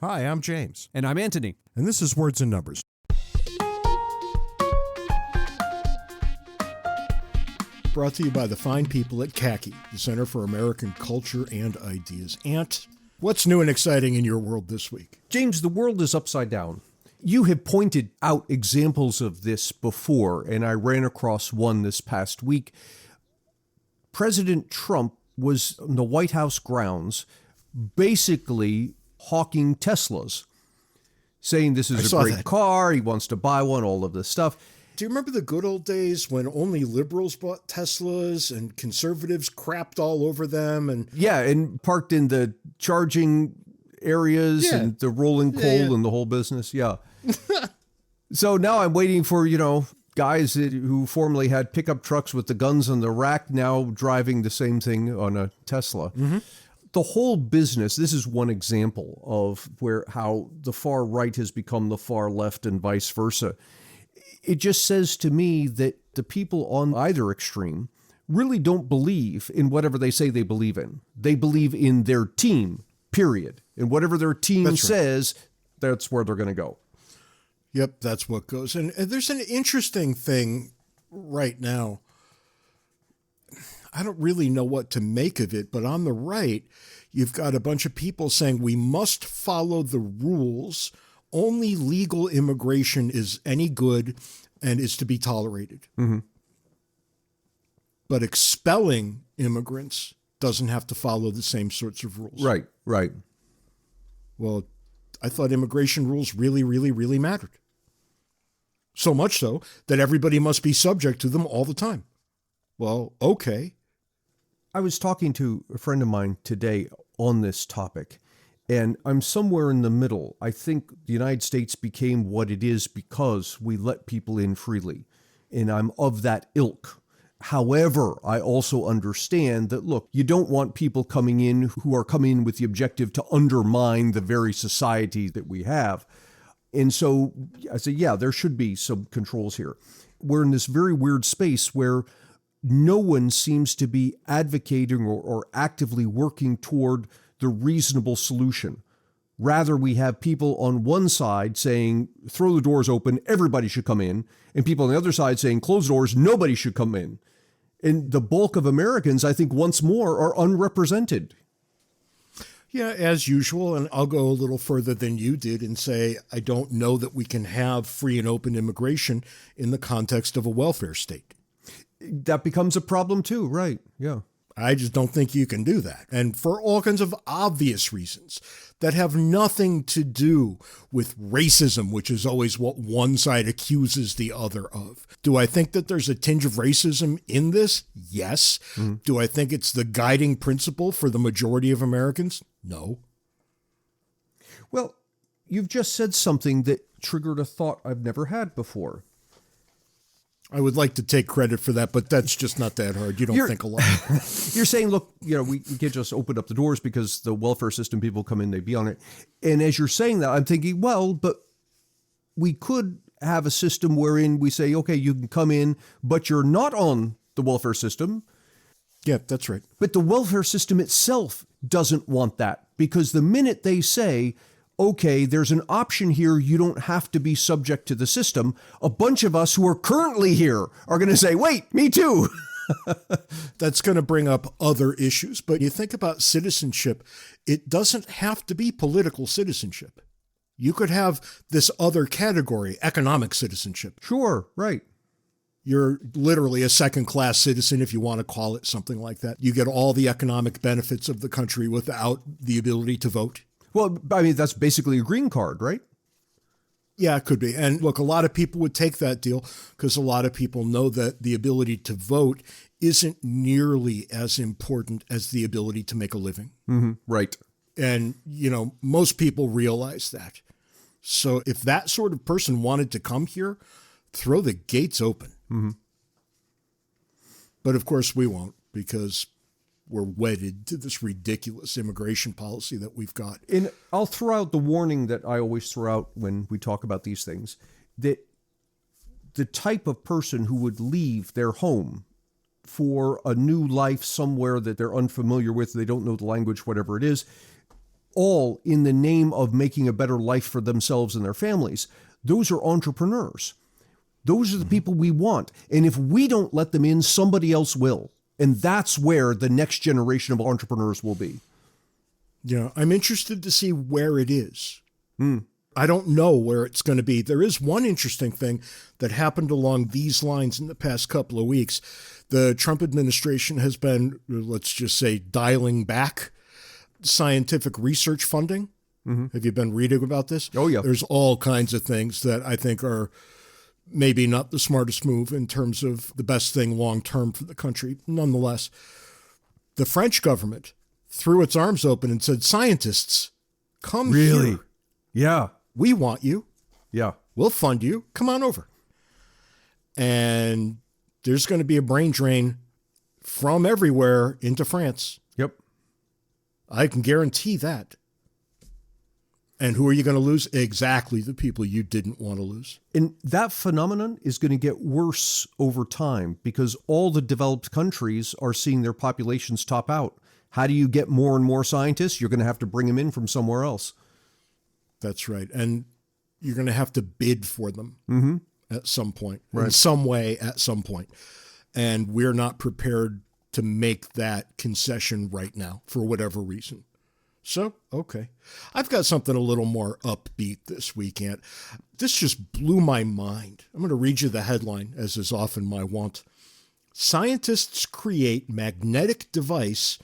Hi, I'm James. And I'm Antony. And this is Words and Numbers. Brought to you by the fine people at CACI, the Center for American Culture and Ideas. Ant, what's new and exciting in your world this week? James, the world is upside down. You have pointed out examples of this before, and I ran across one this past week. President Trump was on the White House grounds basically hawking Teslas, saying this is a great car, he wants to buy one, all of this stuff. Do you remember the good old days when only liberals bought Teslas and conservatives crapped all over them? And parked in the charging areas and the rolling coal and the whole business. Yeah. So now I'm waiting for, guys who formerly had pickup trucks with the guns on the rack now driving the same thing on a Tesla. Mm-hmm. The whole business, this is one example of how the far right has become the far left and vice versa. It just says to me that the people on either extreme really don't believe in whatever they say they believe in. They believe in their team, period. And whatever their team says, that's where they're going to go. Yep, that's what goes. And there's an interesting thing right now. I don't really know what to make of it, but on the right, you've got a bunch of people saying we must follow the rules. Only legal immigration is any good and is to be tolerated. Mm-hmm. But expelling immigrants doesn't have to follow the same sorts of rules. Right. Well, I thought immigration rules really, really, really mattered. So much so that everybody must be subject to them all the time. Well, okay. I was talking to a friend of mine today on this topic, and I'm somewhere in the middle. I think the United States became what it is because we let people in freely, and I'm of that ilk. However, I also understand that, look, you don't want people coming in who are coming in with the objective to undermine the very society that we have. And so I say, yeah, there should be some controls here. We're in this very weird space where no one seems to be advocating or actively working toward the reasonable solution. Rather, we have people on one side saying, throw the doors open, everybody should come in, and people on the other side saying, close the doors, nobody should come in. And the bulk of Americans, I think, once more, are unrepresented. Yeah, as usual, and I'll go a little further than you did and say I don't know that we can have free and open immigration in the context of a welfare state. That becomes a problem too, right? Yeah. I just don't think you can do that. And for all kinds of obvious reasons that have nothing to do with racism, which is always what one side accuses the other of. Do I think that there's a tinge of racism in this? Yes. Mm-hmm. Do I think it's the guiding principle for the majority of Americans? No. Well, you've just said something that triggered a thought I've never had before. I would like to take credit for that, but that's just not that hard. You don't think a lot. You're saying, look, we can't just open up the doors because the welfare system people come in, they be on it. And as you're saying that, I'm thinking, well, but we could have a system wherein we say, okay, you can come in, but you're not on the welfare system. Yeah, that's right. But the welfare system itself doesn't want that, because the minute they say, okay, there's an option here, you don't have to be subject to the system, a bunch of us who are currently here are going to say, wait, me too. That's going to bring up other issues. But you think about citizenship, it doesn't have to be political citizenship. You could have this other category, economic citizenship. Sure, right. You're literally a second-class citizen, if you want to call it something like that. You get all the economic benefits of the country without the ability to vote. Well, I mean, that's basically a green card, right? Yeah, it could be. And look, a lot of people would take that deal because a lot of people know that the ability to vote isn't nearly as important as the ability to make a living. Mm-hmm. Right. And, most people realize that. So if that sort of person wanted to come here, throw the gates open. Mm-hmm. But of course we won't, because we're wedded to this ridiculous immigration policy that we've got. And I'll throw out the warning that I always throw out when we talk about these things, that the type of person who would leave their home for a new life somewhere that they're unfamiliar with, they don't know the language, whatever it is, all in the name of making a better life for themselves and their families. Those are entrepreneurs. Those are the people we want. And if we don't let them in, somebody else will. And that's where the next generation of entrepreneurs will be. Yeah, I'm interested to see where it is. I don't know where it's going to be. There is one interesting thing that happened along these lines in the past couple of weeks. The Trump administration has been, let's just say, dialing back scientific research funding. Have you been reading about this? Oh, yeah. There's all kinds of things that I think are maybe not the smartest move in terms of the best thing long-term for the country. Nonetheless, the French government threw its arms open and said, scientists, come here. Yeah. We want you. Yeah. We'll fund you. Come on over. And there's going to be a brain drain from everywhere into France. Yep. I can guarantee that. And who are you going to lose? Exactly the people you didn't want to lose. And that phenomenon is going to get worse over time because all the developed countries are seeing their populations top out. How do you get more and more scientists? You're going to have to bring them in from somewhere else. That's right. And you're going to have to bid for them at some point, in some way at some point. And we're not prepared to make that concession right now for whatever reason. So, okay. I've got something a little more upbeat this weekend. This just blew my mind. I'm going to read you the headline, as is often my wont. Scientists create magnetic device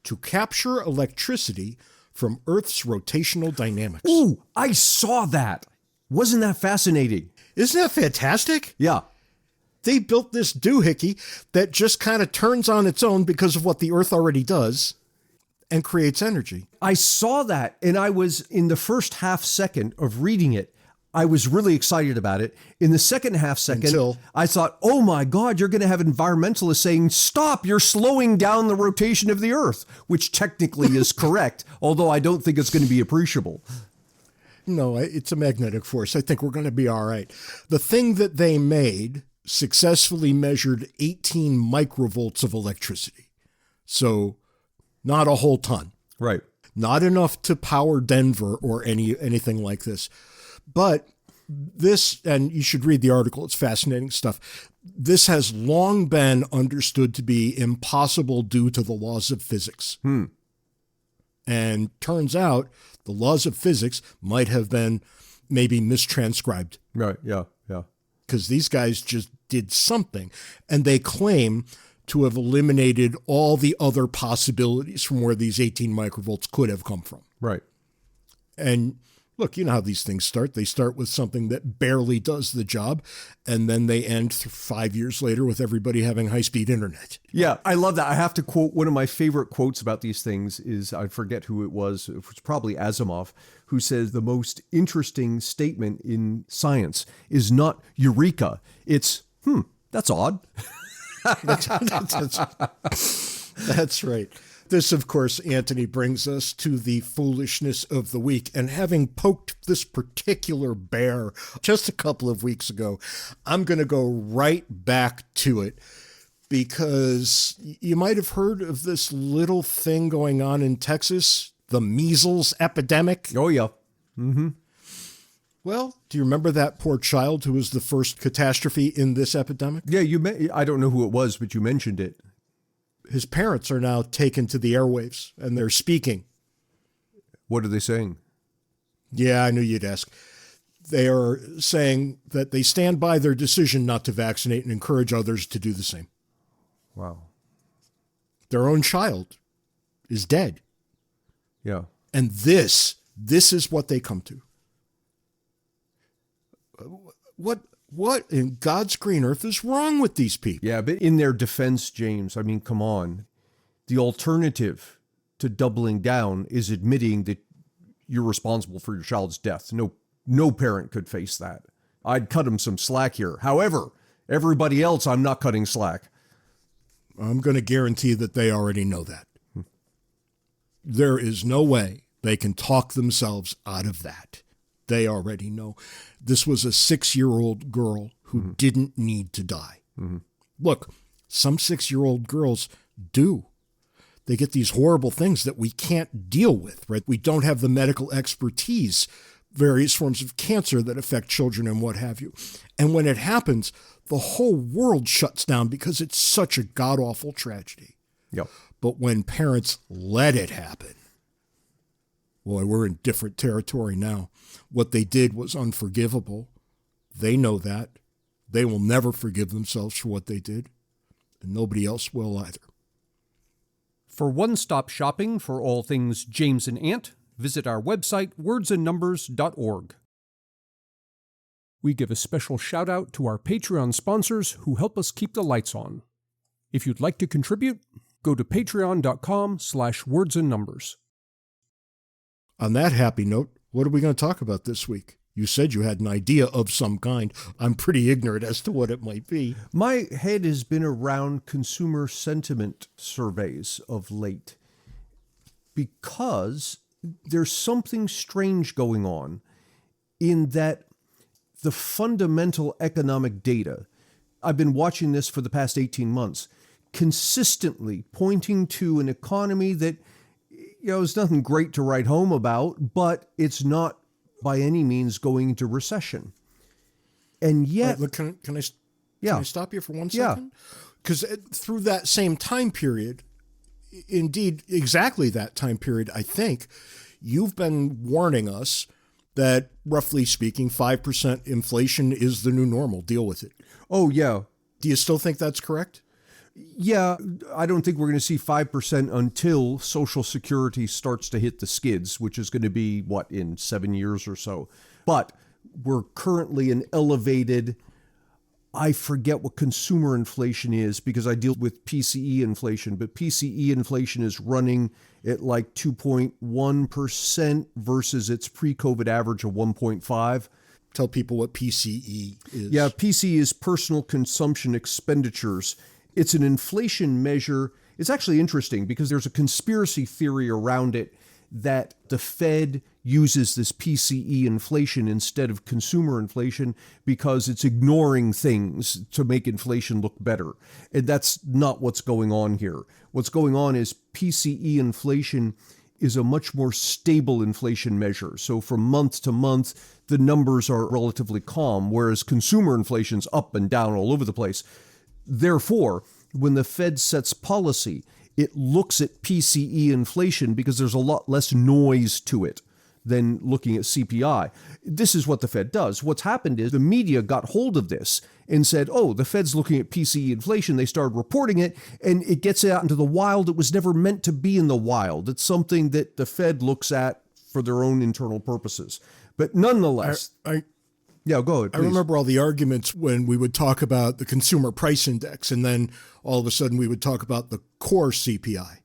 to capture electricity from Earth's rotational dynamics. Ooh, I saw that. Wasn't that fascinating? Isn't that fantastic? Yeah. They built this doohickey that just kind of turns on its own because of what the Earth already does and creates energy. I saw that, and I was in the first half second of reading it. I was really excited about it. In the second half second, I thought, oh my God, you're going to have environmentalists saying, stop, you're slowing down the rotation of the Earth, which technically is correct, although I don't think it's going to be appreciable. No, it's a magnetic force. I think we're going to be all right. The thing that they made successfully measured 18 microvolts of electricity. So not a whole ton. Right. Not enough to power Denver or anything like this. But this, and you should read the article, it's fascinating stuff. This has long been understood to be impossible due to the laws of physics. And turns out the laws of physics might have been maybe mistranscribed. Right, yeah. Because these guys just did something. And they claim to have eliminated all the other possibilities from where these 18 microvolts could have come from. Right. And look, you know how these things start. They start with something that barely does the job, and then they end 5 years later with everybody having high-speed internet. Yeah, I love that. I have to quote one of my favorite quotes about these things is, I forget who it was probably Asimov, who says the most interesting statement in science is not eureka, it's, that's odd. That's right. This, of course, Antony, brings us to the foolishness of the week. And having poked this particular bear just a couple of weeks ago, I'm going to go right back to it because you might have heard of this little thing going on in Texas, the measles epidemic. Oh, yeah. Well, do you remember that poor child who was the first catastrophe in this epidemic? Yeah, I don't know who it was, but you mentioned it. His parents are now taken to the airwaves, and they're speaking. What are they saying? Yeah, I knew you'd ask. They are saying that they stand by their decision not to vaccinate and encourage others to do the same. Wow. Their Their own child is dead. Yeah. And this is what they come to. What in God's green earth is wrong with these people? Yeah, but in their defense, James, I mean, come on. The alternative to doubling down is admitting that you're responsible for your child's death. No parent could face that. I'd cut him some slack here. However, everybody else, I'm not cutting slack. I'm going to guarantee that they already know that. There is no way they can talk themselves out of that. They already know. This was a 6-year-old girl who didn't need to die. Look, some 6-year-old girls do. They get these horrible things that we can't deal with, right? We don't have the medical expertise, various forms of cancer that affect children and what have you. And when it happens, the whole world shuts down because it's such a god-awful tragedy. Yep. But when parents let it happen, boy, we're in different territory now. What they did was unforgivable. They know that. They will never forgive themselves for what they did, and nobody else will either. For one-stop shopping for all things James and Ant, visit our website, wordsandnumbers.org. We give a special shout-out to our Patreon sponsors who help us keep the lights on. If you'd like to contribute, go to patreon.com/wordsandnumbers. On that happy note, what are we going to talk about this week? You said you had an idea of some kind. I'm pretty ignorant as to what it might be. My head has been around consumer sentiment surveys of late because there's something strange going on in that the fundamental economic data, I've been watching this for the past 18 months, consistently pointing to an economy that, is nothing great to write home about, but it's not by any means going into recession. And yet... Look, can I stop you for 1 second? Because through that same time period, indeed, exactly that time period, I think, you've been warning us that, roughly speaking, 5% inflation is the new normal. Deal with it. Oh, yeah. Do you still think that's correct? Yeah, I don't think we're going to see 5% until Social Security starts to hit the skids, which is going to be, in 7 years or so. But we're currently an elevated, I forget what consumer inflation is because I deal with PCE inflation, but PCE inflation is running at like 2.1% versus its pre-COVID average of 1.5. Tell people what PCE is. Yeah, PCE is personal consumption expenditures. It's an inflation measure. It's actually interesting because there's a conspiracy theory around it that the Fed uses this PCE inflation instead of consumer inflation because it's ignoring things to make inflation look better. And that's not what's going on here. What's going on is PCE inflation is a much more stable inflation measure. So from month to month, the numbers are relatively calm, whereas consumer inflation's up and down all over the place. Therefore, when the Fed sets policy, it looks at PCE inflation because there's a lot less noise to it than looking at CPI. This is what the Fed does. What's happened is the media got hold of this and said, oh, the Fed's looking at PCE inflation. They started reporting it, and it gets out into the wild. It was never meant to be in the wild. It's something that the Fed looks at for their own internal purposes. But nonetheless... Yeah, go ahead, please. I remember all the arguments when we would talk about the consumer price index, and then all of a sudden we would talk about the core CPI.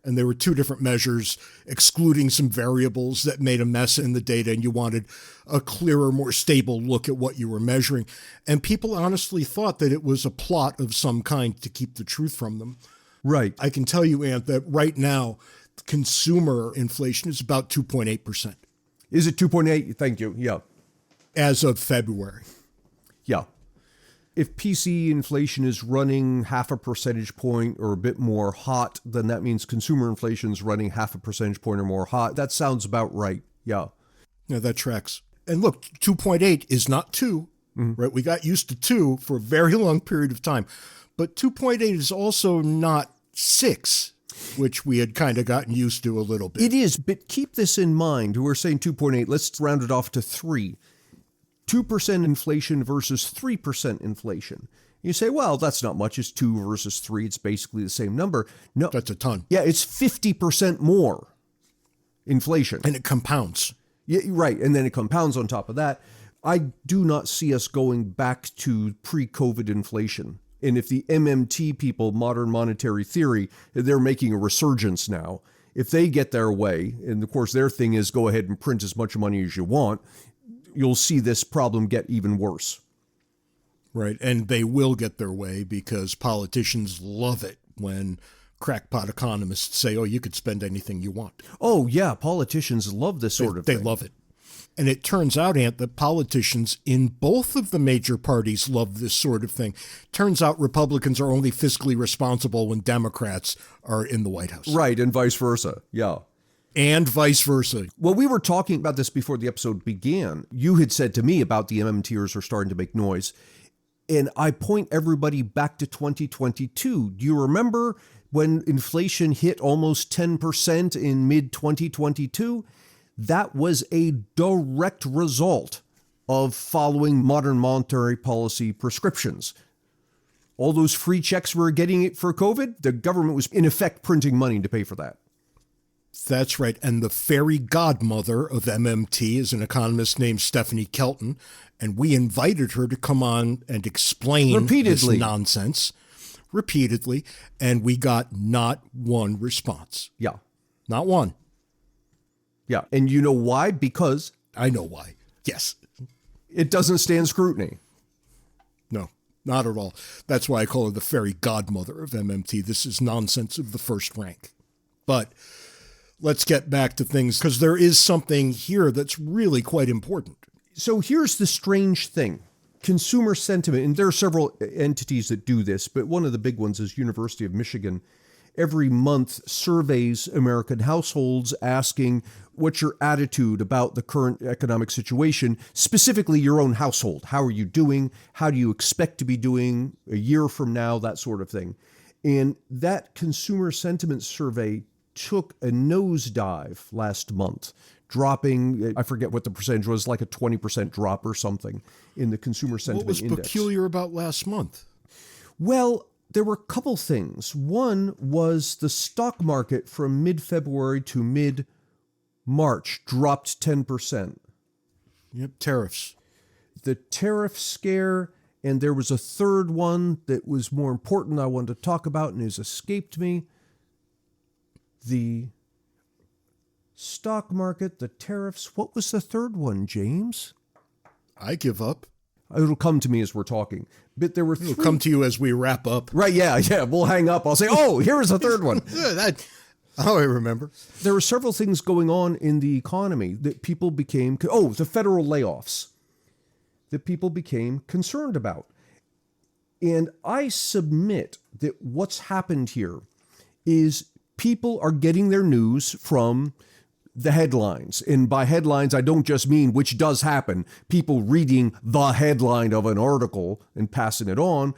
And there were two different measures excluding some variables that made a mess in the data, and you wanted a clearer, more stable look at what you were measuring. And people honestly thought that it was a plot of some kind to keep the truth from them. Right. I can tell you, Ant, that right now, consumer inflation is about 2.8%. Is it 2.8? Thank you. Yeah. As of February. Yeah. If PCE inflation is running half a percentage point or a bit more hot, then that means consumer inflation is running half a percentage point or more hot. That sounds about right. Yeah. Yeah, that tracks. And look, 2.8 is not 2, right? We got used to 2 for a very long period of time. But 2.8 is also not 6, which we had kind of gotten used to a little bit. It is, but keep this in mind. We're saying 2.8. Let's round it off to 3. 2% inflation versus 3% inflation. You say, well, that's not much. It's 2 versus 3. It's basically the same number. No. That's a ton. Yeah, it's 50% more inflation. And it compounds. Yeah, right. And then it compounds on top of that. I do not see us going back to pre-COVID inflation. And if the MMT people, modern monetary theory, they're making a resurgence now. If they get their way, and of course their thing is go ahead and print as much money as you want, you'll see this problem get even worse. Right. And they will get their way because politicians love it when crackpot economists say, oh, you could spend anything you want. Oh, yeah. Politicians love this sort of thing. They love it. And it turns out, Ant, that politicians in both of the major parties love this sort of thing. Turns out Republicans are only fiscally responsible when Democrats are in the White House. Right, and vice versa. Yeah. And vice versa. Well, we were talking about this before the episode began. You had said to me about the MMTers are starting to make noise. And I point everybody back to 2022. Do you remember when inflation hit almost 10% in mid-2022? That was a direct result of following modern monetary policy prescriptions. All those free checks we were getting for COVID, the government was in effect printing money to pay for that. That's right. And the fairy godmother of MMT is an economist named Stephanie Kelton. And we invited her to come on and explain repeatedly this nonsense repeatedly. And we got not one response. Yeah. Not one. Yeah. And you know why? Because I know why. Yes. It doesn't stand scrutiny. No, not at all. That's why I call her the fairy godmother of MMT. This is nonsense of the first rank. But let's get back to things, because there is something here that's really quite important. So here's the strange thing. Consumer sentiment, and there are several entities that do this, but one of the big ones is University of Michigan. Every month surveys American households asking, what's your attitude about the current economic situation, specifically your own household? How are you doing? How do you expect to be doing a year from now? That sort of thing. And that consumer sentiment survey took a nosedive last month, dropping, I forget what the percentage was, like a 20% drop or something in the consumer sentiment index. What was peculiar about last month? Well, there were a couple things. One was the stock market from mid-February to mid-March dropped 10%. Yep, tariffs. The tariff scare, and there was a third one that was more important I wanted to talk about and has escaped me. The stock market, the tariffs. What was the third one, James? I give up. It'll come to me as we're talking. But there were three. It'll come to you as we wrap up. Right, yeah. We'll hang up. I'll say, oh, here's a third one. I remember. There were several things going on in the economy that people became, the federal layoffs that people became concerned about. And I submit that what's happened here is people are getting their news from the headlines. And by headlines, I don't just mean, which does happen, people reading the headline of an article and passing it on,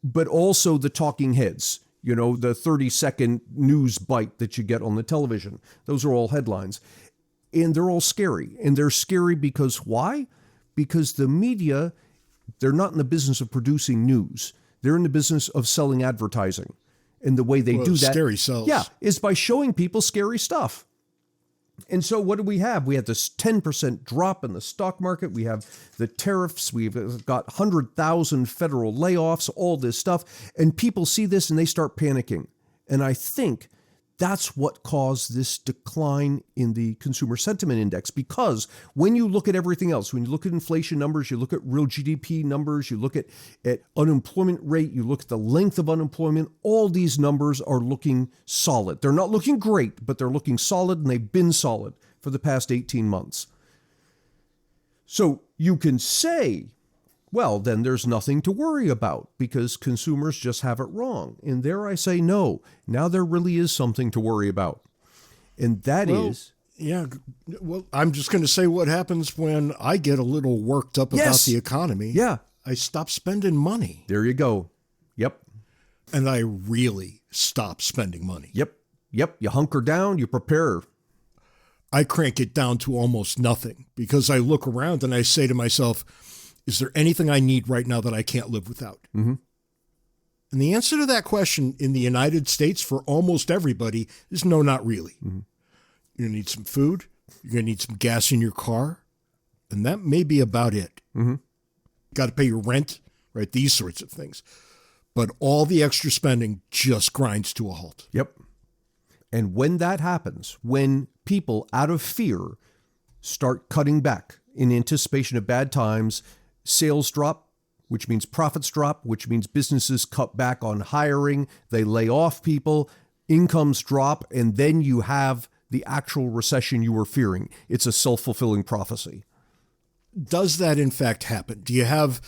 but also the talking heads, the 30-second news bite that you get on the television. Those are all headlines. And they're all scary. And they're scary because why? Because the media, they're not in the business of producing news. They're in the business of selling advertising. And the way they do that, scary sells. Yeah, is by showing people scary stuff. And so what do we have? We have this 10% drop in the stock market. We have the tariffs. We've got 100,000 federal layoffs, all this stuff. And people see this and they start panicking. And I think that's what caused this decline in the consumer sentiment index. Because when you look at everything else, when you look at inflation numbers, you look at real GDP numbers, you look at unemployment rate, you look at the length of unemployment, all these numbers are looking solid. They're not looking great, but they're looking solid, and they've been solid for the past 18 months. So you can say, well, then there's nothing to worry about because consumers just have it wrong. And there I say, no, now there really is something to worry about. And that is... Yeah, well, I'm just going to say what happens when I get a little worked up about the economy. Yeah. I stop spending money. There you go. Yep. And I really stop spending money. Yep. You hunker down, you prepare. I crank it down to almost nothing because I look around and I say to myself, is there anything I need right now that I can't live without? Mm-hmm. And the answer to that question in the United States for almost everybody is no, not really. Mm-hmm. You're going to need some food. You're going to need some gas in your car. And that may be about it. Mm-hmm. Got to pay your rent, right? These sorts of things. But all the extra spending just grinds to a halt. Yep. And when that happens, when people out of fear start cutting back in anticipation of bad times, sales drop, which means profits drop, which means businesses cut back on hiring, they lay off people, incomes drop, and then you have the actual recession you were fearing. It's a self-fulfilling prophecy. does that in fact happen? Do you have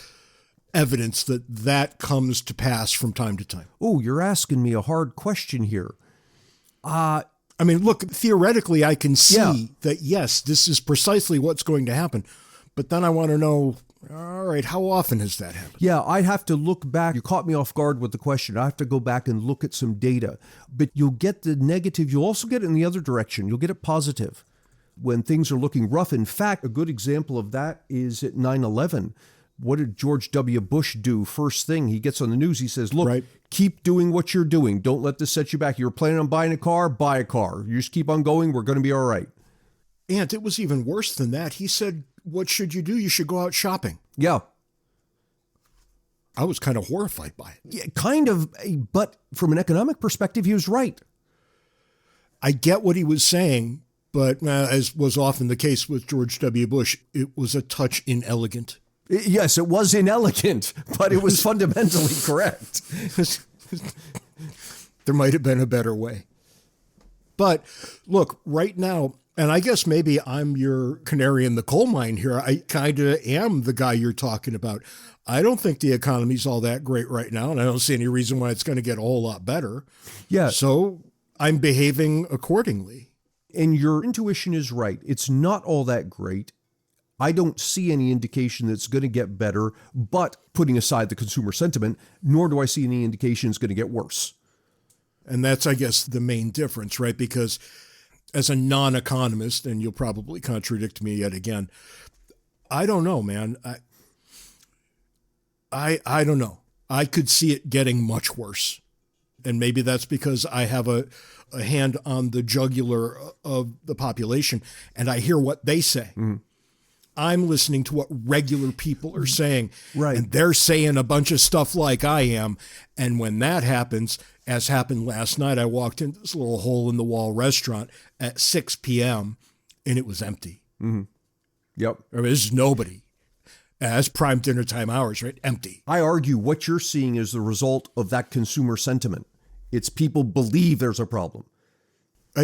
evidence that that comes to pass from time to time? Oh, you're asking me a hard question here. I mean, look, theoretically, I can see Yeah. that, yes, this is precisely what's going to happen. But then I want to know, all right, how often has that happened? Yeah, I'd have to look back. You caught me off guard with the question. I have to go back and look at some data. But you'll get the negative. You'll also get it in the other direction. You'll get it positive when things are looking rough. In fact, a good example of that is at 9/11. What did George W. Bush do? First thing, he gets on the news, he says, look, Right. keep doing what you're doing. Don't let this set you back. You're planning on buying a car, buy a car. You just keep on going. We're going to be all right. And it was even worse than that. He said, what should you do? You should go out shopping. Yeah. I was kind of horrified by it. Yeah, kind of, but from an economic perspective, he was right. I get what he was saying, but as was often the case with George W. Bush, it was a touch inelegant. Yes, it was inelegant, but it was fundamentally correct. There might have been a better way. But look, right now, and I guess maybe I'm your canary in the coal mine here. I kind of am the guy you're talking about. I don't think the economy's all that great right now, and I don't see any reason why it's going to get a whole lot better. Yeah. So I'm behaving accordingly. And your intuition is right. It's not all that great. I don't see any indication that it's going to get better, but putting aside the consumer sentiment, nor do I see any indication it's going to get worse. And that's, I guess, the main difference, right? Because as a non-economist, and you'll probably contradict me yet again, I don't know, man. I don't know. I could see it getting much worse. And maybe that's because I have a hand on the jugular of the population, and I hear what they say. Mm-hmm. I'm listening to what regular people are saying. Right. And they're saying a bunch of stuff like I am. And when that happens, as happened last night, I walked into this little hole-in-the-wall restaurant at 6 p.m., and it was empty. Mm-hmm. Yep. I mean, there's nobody. That's prime dinner time hours, right? Empty. I argue what you're seeing is the result of that consumer sentiment. It's people believe there's a problem.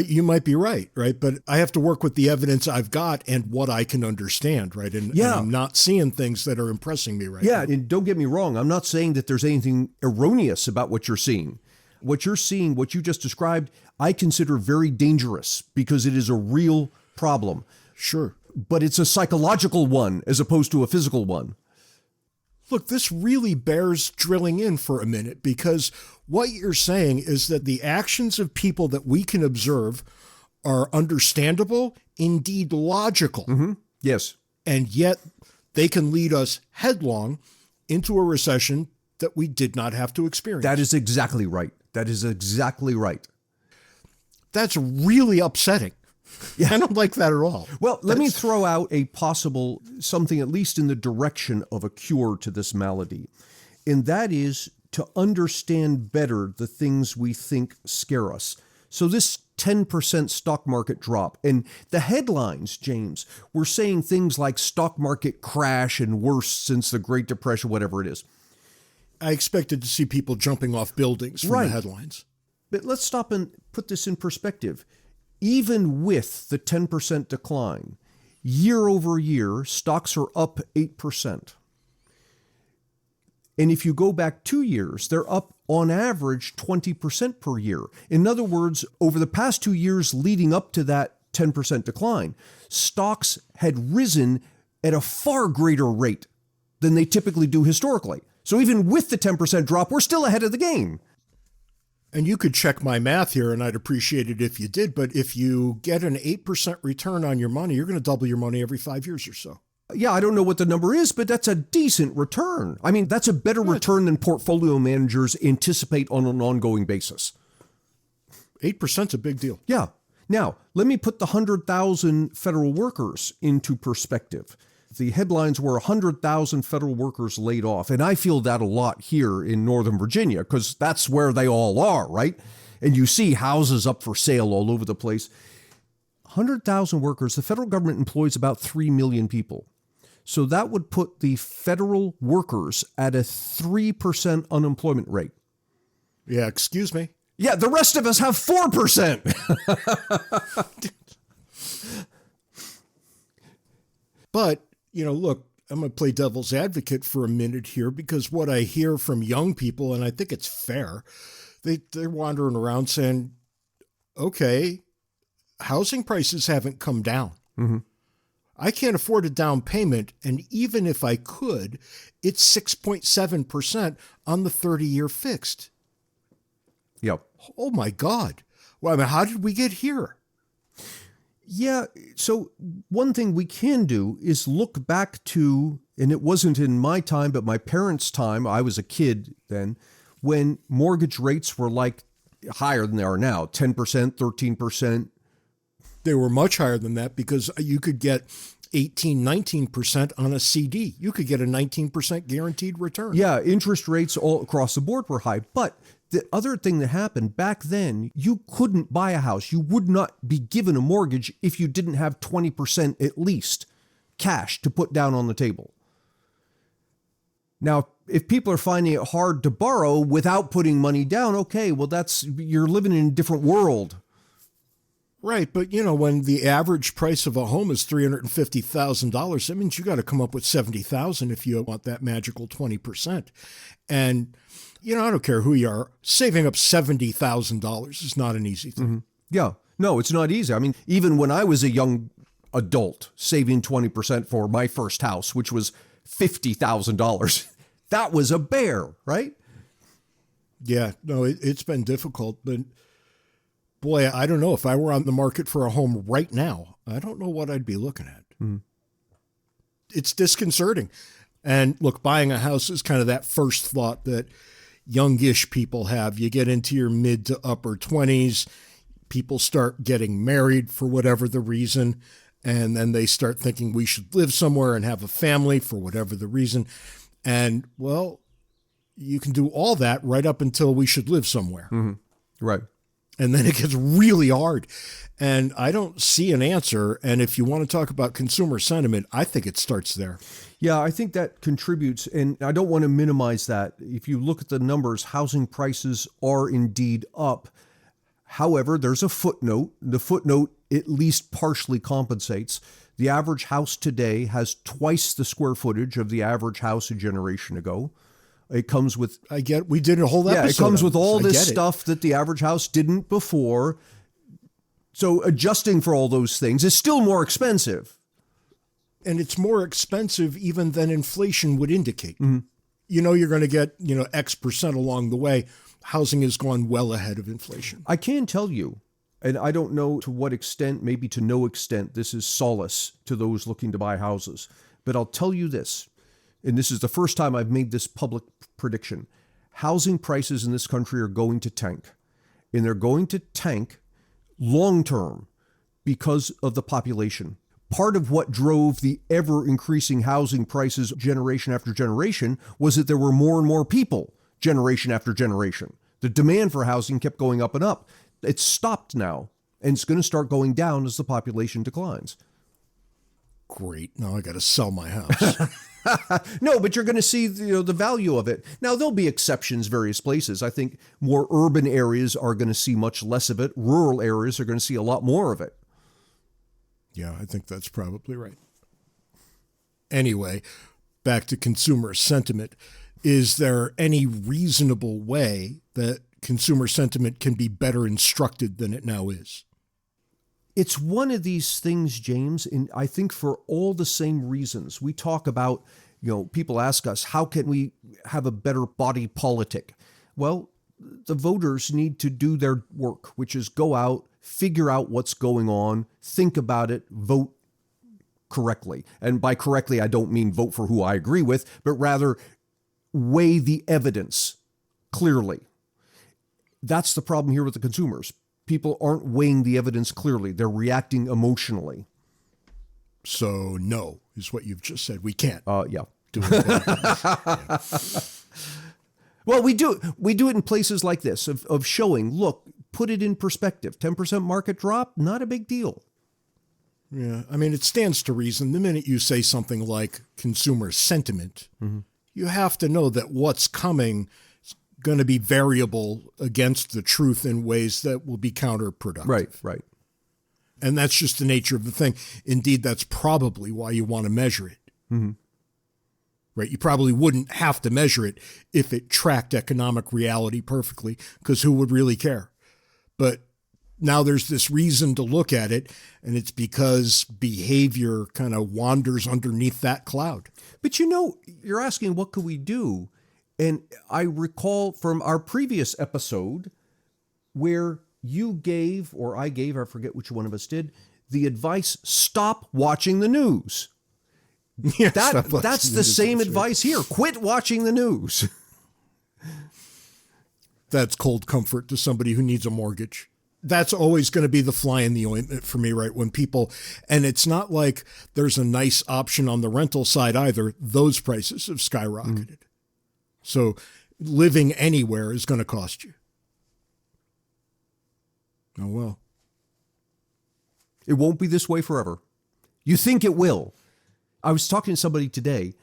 You might be right? But I have to work with the evidence I've got and what I can understand, right? And I'm not seeing things that are impressing me right now. Yeah, and don't get me wrong. I'm not saying that there's anything erroneous about what you're seeing. What you're seeing, what you just described, I consider very dangerous because it is a real problem. Sure. But it's a psychological one as opposed to a physical one. Look, this really bears drilling in for a minute, because what you're saying is that the actions of people that we can observe are understandable, indeed logical. Mm-hmm. Yes. And yet they can lead us headlong into a recession that we did not have to experience. That is exactly right. That is exactly right. That's really upsetting. Yeah, I don't like that at all. Well, let me throw out a possible something, at least in the direction of a cure to this malady. And that is to understand better the things we think scare us. So this 10% stock market drop, and the headlines, James, were saying things like stock market crash and worse since the Great Depression, whatever it is. I expected to see people jumping off buildings from the headlines. But let's stop and put this in perspective. Even with the 10% decline, year over year, stocks are up 8%. And if you go back 2 years, they're up on average 20% per year. In other words, over the past 2 years leading up to that 10% decline, stocks had risen at a far greater rate than they typically do historically. So even with the 10% drop, we're still ahead of the game. And you could check my math here, and I'd appreciate it if you did. But if you get an 8% return on your money, you're going to double your money every 5 years or so. Yeah, I don't know what the number is, but that's a decent return. I mean, that's a better return than portfolio managers anticipate on an ongoing basis. 8% is a big deal. Yeah. Now, let me put the 100,000 federal workers into perspective. The headlines were 100,000 federal workers laid off. And I feel that a lot here in Northern Virginia because that's where they all are, right? And you see houses up for sale all over the place. 100,000 workers, the federal government employs about 3 million people. So that would put the federal workers at a 3% unemployment rate. Yeah, excuse me. Yeah, the rest of us have 4%. But look, I'm going to play devil's advocate for a minute here, because what I hear from young people, and I think it's fair, they're wandering around saying, okay, housing prices haven't come down. Mm-hmm. I can't afford a down payment, and even if I could, it's 6.7% on the 30-year fixed. Yep. Oh, my God. Well, I mean, how did we get here? Yeah, so one thing we can do is look back to, and it wasn't in my time, but my parents' time, I was a kid then, when mortgage rates were like higher than they are now, 10%, 13%. They were much higher than that, because you could get 18, 19% on a CD. You could get a 19% guaranteed return. Yeah, interest rates all across the board were high. But the other thing that happened back then, you couldn't buy a house. You would not be given a mortgage if you didn't have 20% at least cash to put down on the table. Now, if people are finding it hard to borrow without putting money down, okay, well, you're living in a different world. Right, but when the average price of a home is $350,000, that means you got to come up with $70,000 if you want that magical 20%. And I don't care who you are, saving up $70,000 is not an easy thing. Mm-hmm. Yeah, no, it's not easy. I mean, even when I was a young adult, saving 20% for my first house, which was $50,000, that was a bear, right? Yeah, no, it's been difficult, but boy, I don't know. If I were on the market for a home right now, I don't know what I'd be looking at. Mm-hmm. It's disconcerting. And look, buying a house is kind of that first thought that youngish people have. You get into your mid to upper 20s, people start getting married for whatever the reason, and then they start thinking we should live somewhere and have a family for whatever the reason. And, well, you can do all that right up until we should live somewhere. Mm-hmm. Right. And then it gets really hard. And I don't see an answer. And if you want to talk about consumer sentiment, I think it starts there. Yeah, I think that contributes. And I don't want to minimize that. If you look at the numbers, housing prices are indeed up. However, there's a footnote. The footnote at least partially compensates. The average house today has twice the square footage of the average house a generation ago. It comes with... we did a whole episode. Yeah, it comes with all this stuff that the average house didn't before. So adjusting for all those things is still more expensive. And it's more expensive even than inflation would indicate. Mm-hmm. You're going to get, X percent along the way. Housing has gone well ahead of inflation. I can tell you, and I don't know to what extent, maybe to no extent, this is solace to those looking to buy houses. But I'll tell you this. And this is the first time I've made this public prediction. Housing prices in this country are going to tank. And they're going to tank long term because of the population. Part of what drove the ever-increasing housing prices generation after generation was that there were more and more people generation after generation. The demand for housing kept going up and up. It's stopped now, and it's going to start going down as the population declines. Great. Now I got to sell my house. No, but you're going to see the value of it. Now, there'll be exceptions various places. I think more urban areas are going to see much less of it. Rural areas are going to see a lot more of it. Yeah, I think that's probably right. Anyway, back to consumer sentiment. Is there any reasonable way that consumer sentiment can be better instructed than it now is? It's one of these things, James, and I think for all the same reasons. We talk about, people ask us, how can we have a better body politic? Well, the voters need to do their work, which is go out, figure out what's going on, think about it, vote correctly. And by correctly, I don't mean vote for who I agree with, but rather weigh the evidence clearly. That's the problem here with the consumers. People aren't weighing the evidence clearly. They're reacting emotionally. So no, is what you've just said. We can't. Yeah. Do it. Yeah. Well, we do it in places like this of showing, look, put it in perspective. 10% market drop, not a big deal. Yeah. I mean, it stands to reason. The minute you say something like consumer sentiment, mm-hmm. you have to know that what's coming going to be variable against the truth in ways that will be counterproductive. Right. And that's just the nature of the thing. Indeed, that's probably why you want to measure it. Mm-hmm. Right? You probably wouldn't have to measure it if it tracked economic reality perfectly, because who would really care? But now there's this reason to look at it, and it's because behavior kind of wanders underneath that cloud. But you're asking what could we do? And I recall from our previous episode where you gave, or I gave, I forget which one of us did, the advice, stop watching the news. Yeah, that's the same advice here. Quit watching the news. That's cold comfort to somebody who needs a mortgage. That's always going to be the fly in the ointment for me, right? When people, and it's not like there's a nice option on the rental side either. Those prices have skyrocketed. So living anywhere is going to cost you. Oh, well. It won't be this way forever. You think it will. I was talking to somebody today.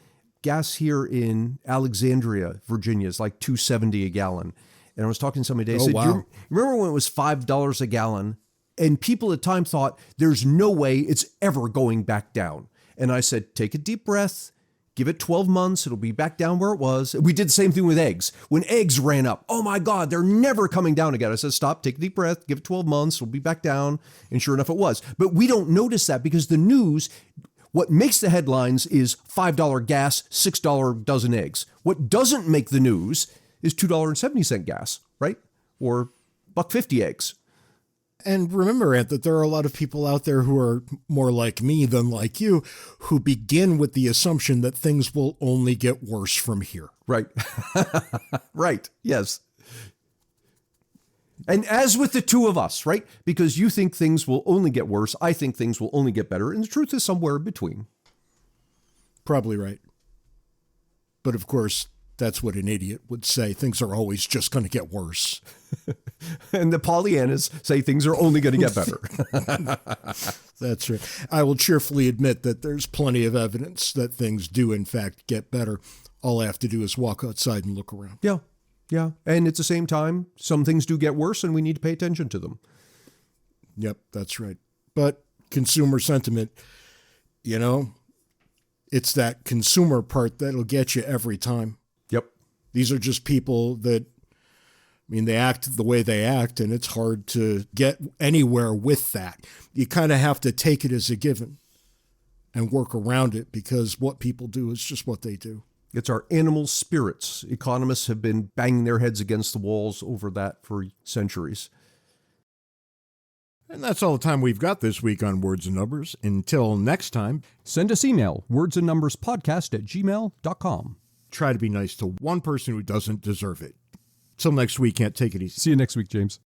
Gas here in Alexandria, Virginia is like $2.70 a gallon. And I was talking to somebody today. I said, wow. you remember when it was $5 a gallon? And people at the time thought, there's no way it's ever going back down. And I said, take a deep breath. Give it 12 months. It'll be back down where it was. We did the same thing with eggs. When eggs ran up, oh my God, they're never coming down again. I said, stop, take a deep breath, give it 12 months. It'll be back down. And sure enough, it was. But we don't notice that because the news, what makes the headlines is $5 gas, $6 dozen eggs. What doesn't make the news is $2.70 gas, right? Or $1.50 eggs. And remember, Ant, that there are a lot of people out there who are more like me than like you, who begin with the assumption that things will only get worse from here. Right. Right. Yes. And as with the two of us, right? Because you think things will only get worse. I think things will only get better. And the truth is somewhere in between. Probably right. But of course, that's what an idiot would say. Things are always just going to get worse. And the Pollyannas say things are only going to get better. That's right. I will cheerfully admit that there's plenty of evidence that things do, in fact, get better. All I have to do is walk outside and look around. Yeah. Yeah. And at the same time, some things do get worse and we need to pay attention to them. Yep, that's right. But consumer sentiment, it's that consumer part that'll get you every time. Yep. These are just people that, they act the way they act, and it's hard to get anywhere with that. You kind of have to take it as a given and work around it because what people do is just what they do. It's our animal spirits. Economists have been banging their heads against the walls over that for centuries. And that's all the time we've got this week on Words and Numbers. Until next time, Send us email, wordsandnumberspodcast@gmail.com. try to be nice to one person who doesn't deserve it. Till next week, can't take it easy. See you next week, James.